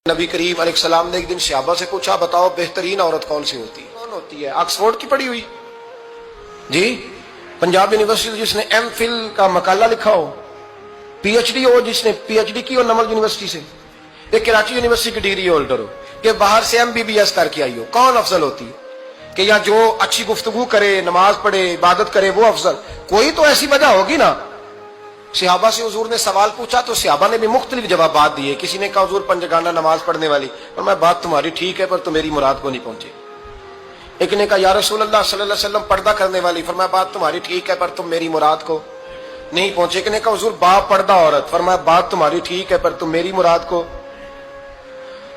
نبی کریم علیہ السلام نے ایک دن صحابہ سے پوچھا بتاؤ بہترین عورت کون سی ہوتی ہے؟ کون ہوتی ہے؟ آکسفورڈ کی پڑھی ہوئی جی، پنجاب یونیورسٹی جس نے ایم فل کا مقالہ لکھا ہو، پی ایچ ڈی ہو جس نے پی ایچ ڈی کی ہو نمل یونیورسٹی سے، ایک کراچی یونیورسٹی کی ڈگری ہولڈر ہو کہ باہر سے ایم بی بی ایس کر کے آئی ہو، کون افضل ہوتی ہے؟ کہ یا جو اچھی گفتگو کرے، نماز پڑھے، عبادت کرے وہ افضل؟ کوئی تو ایسی وجہ ہوگی نا۔ صحابہ سے حضور نے سوال پوچھا تو صحابہ نے بھی مختلف جوابات دیے۔ کسی نے کہا حضور پنجگانہ نماز پڑھنے والی، اور میں بات تمہاری ٹھیک ہے پر تم میری مراد کو نہیں پہنچے۔ ایک نے کہا یا رسول اللہ صلی اللہ علیہ وسلم پردہ کرنے والی، فرمایا بات تمہاری ٹھیک ہے پر تم میری مراد کو نہیں پہنچے۔ ایک نے کہا حضور با پردہ عورت، فرمایا بات تمہاری ٹھیک ہے پر تم میری مراد کو۔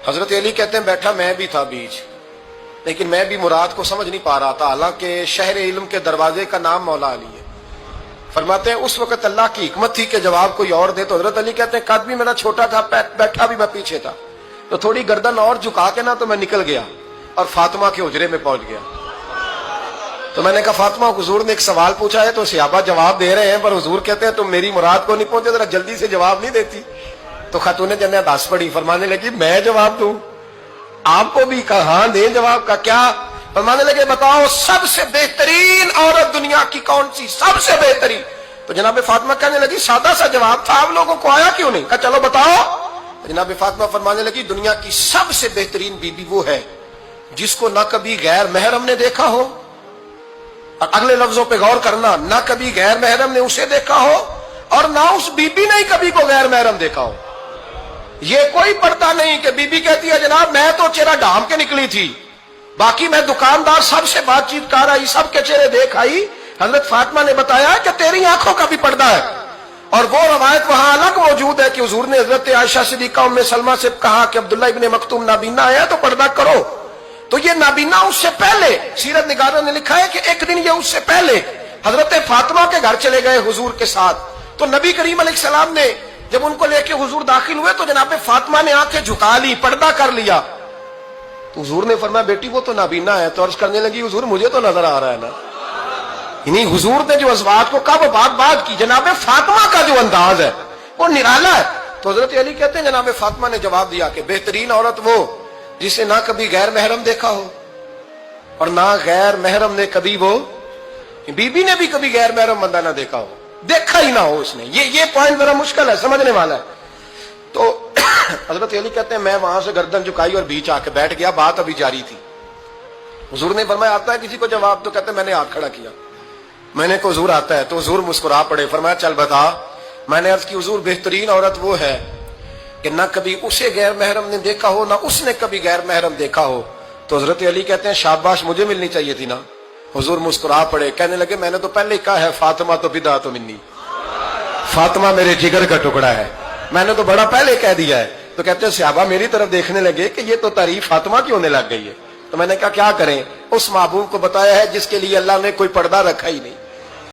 حضرت علی کہتے ہیں بیٹھا میں بھی تھا بیچ، لیکن میں بھی مراد کو سمجھ نہیں پا رہا تھا، حالانکہ شہر علم کے دروازے کا نام مولا علی ہے۔ فرماتے ہیں اس وقت اللہ کی حکمت تھی کہ جواب کوئی اور دے، تو حضرت علی کہتے ہیں قد بھی میرا چھوٹا تھا، بیٹھا بھی میں پیچھے تھا، تو تھوڑی گردن اور جھکا کے نا تو میں نکل گیا اور فاطمہ کے حجرے میں پہنچ گیا۔ تو میں نے کہا فاطمہ حضور نے ایک سوال پوچھا ہے تو صحابہ جواب دے رہے ہیں پر حضور کہتے ہیں تم میری مراد کو نہیں پہنچے، ذرا جلدی سے جواب نہیں دیتی؟ تو خاتون جنت ہنس پڑی، فرمانے لگی میں جواب دوں؟ آپ کو بھی کہاں دیں جواب کا کیا؟ فرمانے لگے بتاؤ سب سے بہترین عورت دنیا کی کون سی، سب سے بہترین؟ تو جناب فاطمہ کہنے لگی سادہ سا جواب تھا، آپ لوگوں کو آیا کیوں نہیں؟ کہا چلو بتاؤ۔ جناب فاطمہ فرمانے لگی دنیا کی سب سے بہترین بیوی وہ ہے جس کو نہ کبھی غیر محرم نے دیکھا ہو، اور اگلے لفظوں پہ غور کرنا، نہ کبھی غیر محرم نے اسے دیکھا ہو اور نہ اس بیوی نے کبھی کو غیر محرم دیکھا ہو۔ یہ کوئی پڑتا نہیں کہ بی بی کہتی ہے جناب میں تو چہرہ ڈھام کے نکلی تھی، باقی میں دکاندار سب سے بات چیت کر آئی، سب کے چہرے دیکھ آئی۔ حضرت فاطمہ نے بتایا کہ تیری آنکھوں کا بھی پردہ ہے، اور وہ روایت وہاں الگ موجود ہے کہ حضور نے حضرت عائشہ صدیقہ ام سلمہ سے کہا کہ عبداللہ ابن مکتوم نابینا ہے تو پردہ کرو۔ تو یہ نابینا اس سے پہلے سیرت نگاروں نے لکھا ہے کہ ایک دن یہ اس سے پہلے حضرت فاطمہ کے گھر چلے گئے حضور کے ساتھ، تو نبی کریم علیہ السلام نے جب ان کو لے کے حضور داخل ہوئے تو جناب فاطمہ نے آنکھیں جھکا لی، پردہ کر لیا۔ تو حضور نے فرمایا بیٹی وہ تو نابینا ہے، تو عرض کرنے لگی حضور مجھے تو نظر آ رہا ہے نا۔ یعنی حضور نے جو ازواج کو کب بات کی، جناب فاطمہ کا جو انداز ہے وہ نرالا ہے۔ تو حضرت علی کہتے ہیں جناب فاطمہ نے جواب دیا کہ بہترین عورت وہ جسے نہ کبھی غیر محرم دیکھا ہو اور نہ غیر محرم نے کبھی، وہ بی بی نے بھی کبھی غیر محرم بندہ نہ دیکھا ہو، دیکھا ہی نہ ہو اس نے۔ یہ پوائنٹ ذرا مشکل ہے، سمجھنے والا ہے۔ تو حضرت علی کہتے ہیں میں وہاں سے گردن جھکائی اور بیچ آ کے بیٹھ گیا، بات ابھی جاری تھی۔ حضور نے فرمایا آتا ہے کسی کو جواب؟ تو کہتے ہیں میں نے ہاتھ کھڑا کیا، میں نے کہا حضور آتا ہے، تو حضور مسکرا پڑے، فرمایا چل بتا۔ میں نے عرض کی حضور بہترین عورت وہ ہے کہ نہ کبھی اسے غیر محرم نے دیکھا ہو نہ اس نے کبھی غیر محرم دیکھا ہو۔ تو حضرت علی کہتے ہیں شاباش مجھے ملنی چاہیے تھی نا۔ حضور مسکرا پڑے، کہنے لگے میں نے تو پہلے ہی کہا ہے فاطمہ تو بدعت منی، فاطمہ میرے جگر کا ٹکڑا ہے، میں نے تو بڑا پہلے کہہ دیا ہے۔ تو کہتے ہیں صحابہ میری طرف دیکھنے لگے کہ یہ تو تعریف فاطمہ کی ہونے لگ گئی ہے۔ تو میں نے کہا کیا کریں؟ اس محبوب کو بتایا ہے جس کے لیے اللہ نے کوئی پردہ رکھا ہی نہیں۔